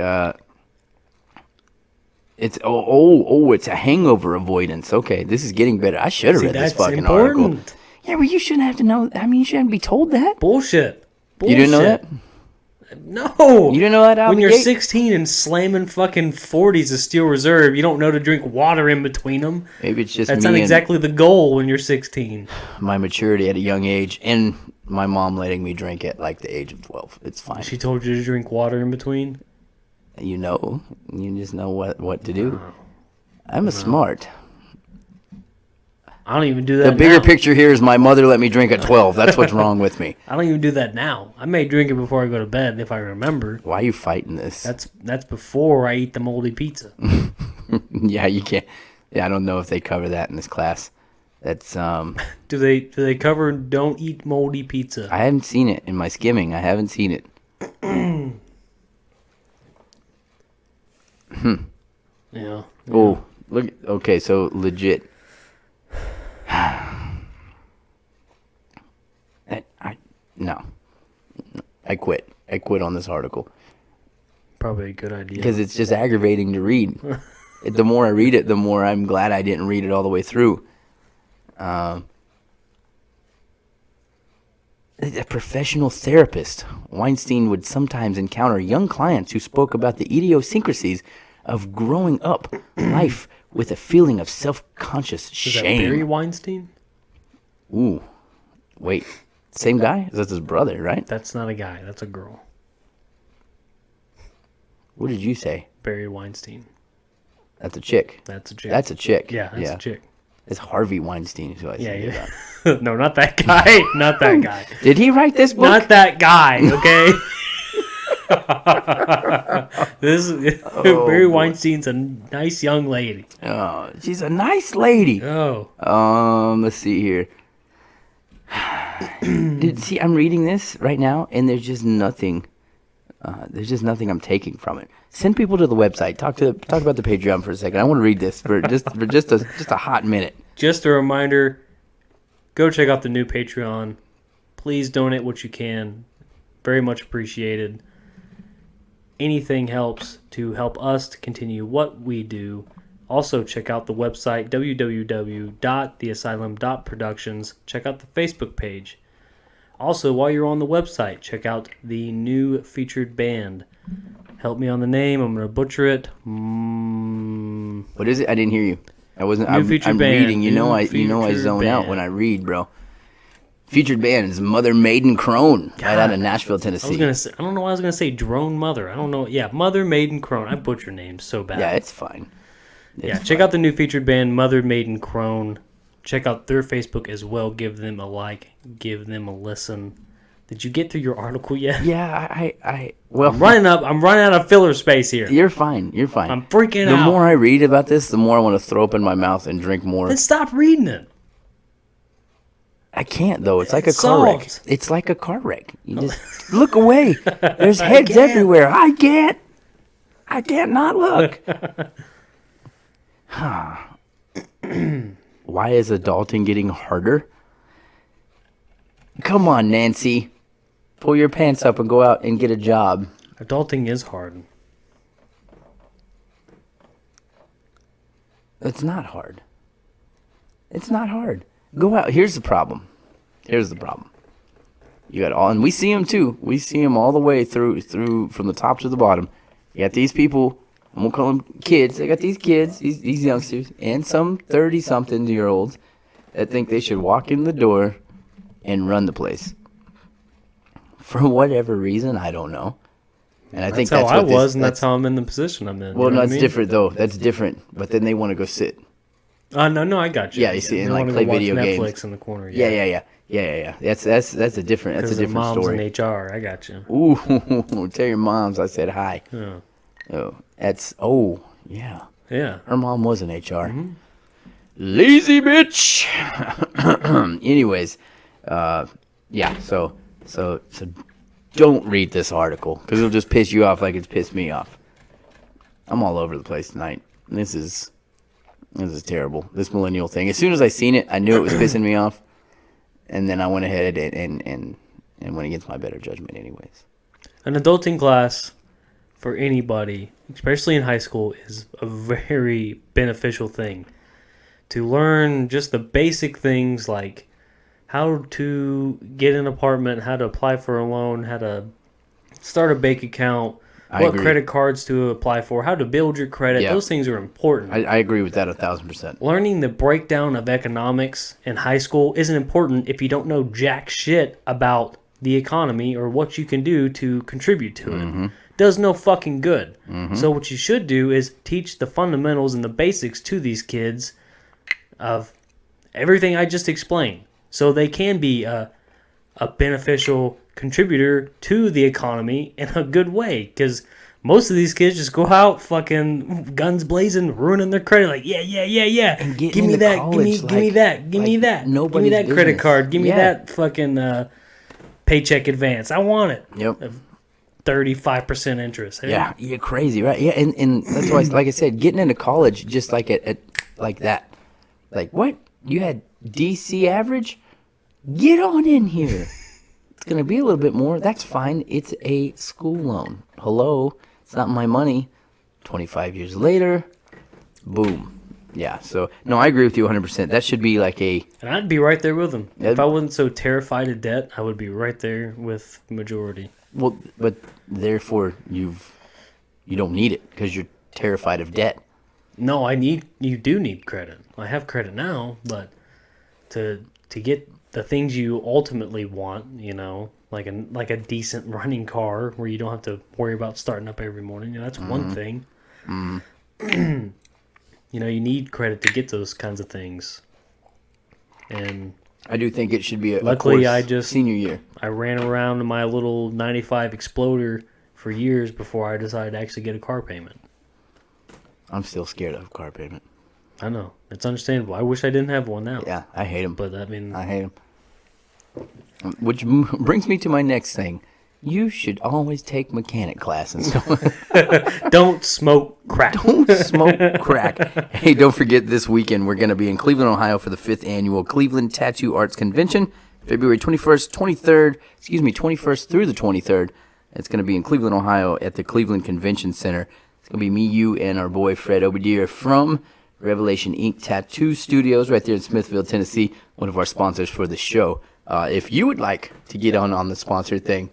it's it's a hangover avoidance. Okay, this is getting better. I should have read this fucking article. Yeah, but you shouldn't have to know. I mean, you shouldn't be told that. Bullshit. You didn't know that? No. You didn't know that? When you're 16 and slamming fucking 40s of Steel Reserve, you don't know to drink water in between them. Maybe it's just That's me not exactly the goal when you're 16. My maturity at a young age, and my mom letting me drink at like the age of 12. It's fine. She told you to drink water in between? You know. You just know what to do. I'm smart. I don't even do that. The bigger picture here is my mother let me drink at 12. That's what's wrong with me. I don't even do that now. I may drink it before I go to bed if I remember. Why are you fighting this? That's before I eat the moldy pizza. Yeah, you can't. Yeah, I don't know if they cover that in this class. That's Do they cover don't eat moldy pizza? I haven't seen it in my skimming. I haven't seen it. Yeah. Oh, look. Okay, so legit. No. I quit. I quit on this article. Probably a good idea. Because it's just aggravating to read. The more I read it, the more I'm glad I didn't read it all the way through. A professional therapist, Weinstein would sometimes encounter young clients who spoke about the idiosyncrasies of growing up life with a feeling of self-conscious shame. Is that Barry Weinstein? Ooh. Wait. Same guy? That's his brother, right? That's not a guy. That's a girl. What did you say? Barry Weinstein. That's a chick. That's a chick. That's a chick. Yeah, that's a chick. It's Harvey Weinstein is who I say Yeah. about. No, not that guy. Not that guy. Did he write this book? Not that guy, okay? Barry Weinstein's a nice young lady. Oh, she's a nice lady. Oh. Let's see here. Dude, see, I'm reading this right now, and there's just nothing. There's just nothing I'm taking from it. Send people to the website. Talk about the Patreon for a second. I want to read this for just a hot minute. Just a reminder, go check out the new Patreon. Please donate what you can. Very much appreciated. Anything helps to help us to continue what we do. Also, check out the website, www.theasylum.productions. Check out the Facebook page. Also, while you're on the website, check out the new featured band. Help me on the name. I'm going to butcher it. What is it? I didn't hear you. I wasn't. New I'm featured band. reading. You know I zone out when I read, bro. Featured band is Mother Maiden Crone, right out of Nashville, Tennessee. I was gonna say. I don't know why I was gonna say Drone Mother. I don't know. Yeah, Mother Maiden Crone. I butcher names so bad. Yeah, it's fine. Check out the new featured band, Mother Maiden Crone. Check out their Facebook as well. Give them a like. Give them a listen. Did you get through your article yet? Yeah, well, I'm running out of filler space here. You're fine. I'm freaking out. The more I read about this, the more I want to throw up in my mouth and drink more. Then stop reading it. I can't though. It's like a car wreck. It's like a car wreck. You just look away. There's heads everywhere. I can't not look. Why is adulting getting harder? Come on, Nancy. Pull your pants up and go out and get a job. Adulting is hard. It's not hard. It's not hard. Go out. Here's the problem. You got all, and we see them too. We see them all the way through from the top to the bottom. You got these people, and we'll call them kids. They got these kids, these youngsters, and some 30-something-year-olds that think they should walk in the door and run the place. For whatever reason, I don't know. And I think that's how what I was, and that's how I'm in the position I'm in. Well, no, that's different though. That's different. But then they want to go sit. No, I got you. Yeah, you see, and like play video games. Netflix in the corner. Yeah. That's a different story. Mom's in HR. I got you. Ooh, tell your moms I said hi. Yeah. Yeah. Yeah. Her mom was in HR. Mm-hmm. Lazy bitch. Anyways, yeah. So don't read this article because it'll just piss you off like it's pissed me off. I'm all over the place tonight. This is terrible. This millennial thing. As soon as I seen it, I knew it was pissing me off, and then I went ahead and went against my better judgment, anyways. An adulting class for anybody, especially in high school, is a very beneficial thing. To learn just the basic things like how to get an apartment, how to apply for a loan, how to start a bank account, what credit cards to apply for, how to build your credit. Yeah. Those things are important. I agree with that 1,000%. Learning the breakdown of economics in high school isn't important if you don't know jack shit about the economy or what you can do to contribute to it. Does no fucking good. So what you should do is teach the fundamentals and the basics to these kids of everything I just explained, so they can be a beneficial contributor to the economy in a good way. Because most of these kids just go out fucking guns blazing, ruining their credit. Like, yeah. And give me that. Give me that. Give me that. Give me that credit card. Give me that fucking paycheck advance. I want it. Yep. 35% interest. Hey? Yeah, you're crazy, right? Yeah, and that's why, like I said, getting into college just like at like that. Like, what? You had DC average? Get on in here. It's going to be a little bit more. That's fine. It's a school loan. Hello? It's not my money. 25 years later, boom. Yeah, so, no, I agree with you 100%. That should be like a... And I'd be right there with them. If I wasn't so terrified of debt, I would be right there with the majority. Well, but therefore, you don't need it because you're terrified of debt. No, you do need credit. I have credit now, but to get the things you ultimately want, like a decent running car where you don't have to worry about starting up every morning, that's one thing. you know, you need credit to get those kinds of things. And I do think it should be a luckily, course I just senior year. I ran around in my little 95 Exploder for years before I decided to actually get a car payment. I'm still scared of car payment. I know. It's understandable. I wish I didn't have one now. Yeah, I hate them. But, I mean... I hate them. Which brings me to my next thing. You should always take mechanic classes. Don't smoke crack. Don't smoke crack. Hey, don't forget this weekend we're going to be in Cleveland, Ohio for the 5th annual Cleveland Tattoo Arts Convention. February 21st through the 23rd. It's going to be in Cleveland, Ohio at the Cleveland Convention Center. It's going to be me, you, and our boy Fred Obadier from Revelation Ink Tattoo Studios right there in Smithville, Tennessee, one of our sponsors for the show. If you would like to get on the sponsor thing,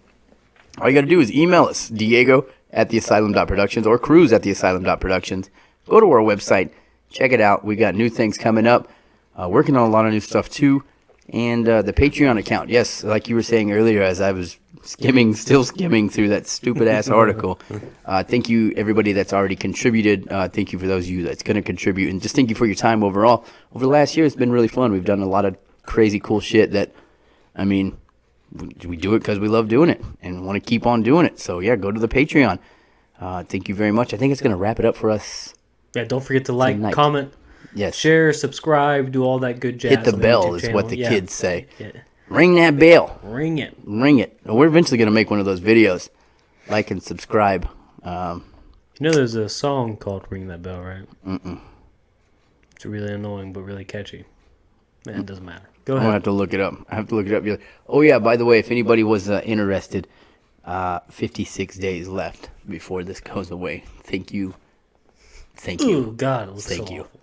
all you got to do is email us, Diego@theasylum.productions or Kruz@theasylum.productions. Go to our website, check it out. We got new things coming up, working on a lot of new stuff too, and the Patreon account. Yes, like you were saying earlier, as I was still skimming through that stupid-ass article. Thank you, everybody that's already contributed. Thank you for those of you that's going to contribute, and just thank you for your time overall. Over the last year, it's been really fun. We've done a lot of crazy, cool shit that, I mean... We do it because we love doing it and want to keep on doing it. So, yeah, go to the Patreon. Thank you very much. I think it's going to wrap it up for us. Yeah, don't forget to like, tonight. comment, Yes. share, subscribe, do all that good jazz. Hit the on bell YouTube is channel. what the kids say. Yeah. Ring that bell. Ring it. Ring it. We're eventually going to make one of those videos. Like and subscribe. You know there's a song called Ring That Bell, right? Mm-mm. It's really annoying but really catchy. Man, it doesn't matter. Go I'm going ahead. to have to look it up. I have to look it up. Oh, yeah, by the way, if anybody was interested, 56 days left before this goes away. Thank you. Thank you. Ooh, God, it looks Thank so you. awful.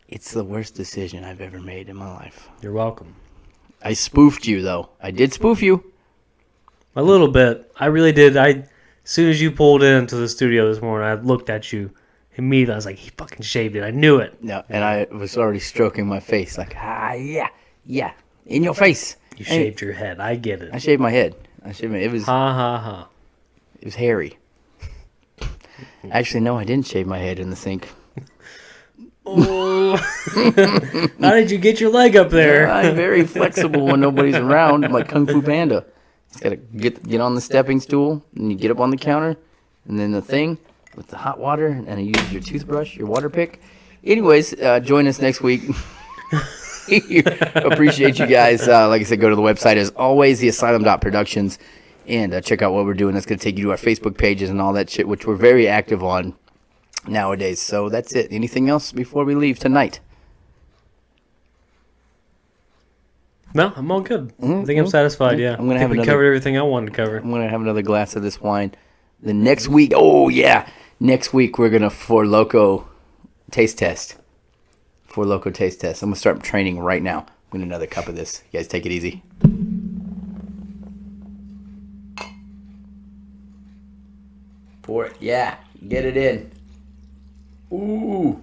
It's the worst decision I've ever made in my life. You're welcome. I spoofed you, though. I did spoof you. A little bit. I really did. As soon as you pulled into the studio this morning, I looked at you. Immediately, I was like, he fucking shaved it. I knew it. No, and I was already stroking my face like, yeah, in your face. You shaved your head. I get it. I shaved my head. It was Ha, ha, ha. It was hairy. Actually, no, I didn't shave my head in the sink. Oh. How did you get your leg up there? I'm very flexible when nobody's around. I'm like Kung Fu Panda. Just gotta get on the stepping stool, and you get up on the counter, and then the thing with the hot water, and you use your toothbrush, your water pick. Anyways, join us next week. Appreciate you guys. Like I said, go to the website as always, theasylum.productions, and check out what we're doing. That's going to take you to our Facebook pages and all that shit, which we're very active on nowadays. So that's it. Anything else before we leave tonight? No, I'm all good. I think I'm satisfied, yeah. I'm gonna have we another- covered everything I wanted to cover. I'm going to have another glass of this wine. The next week, oh yeah, next week we're going to Four Loko taste test. Four Loko taste test. I'm going to start training right now. I'm going to another cup of this. You guys take it easy. Pour it. Yeah, get it in. Ooh.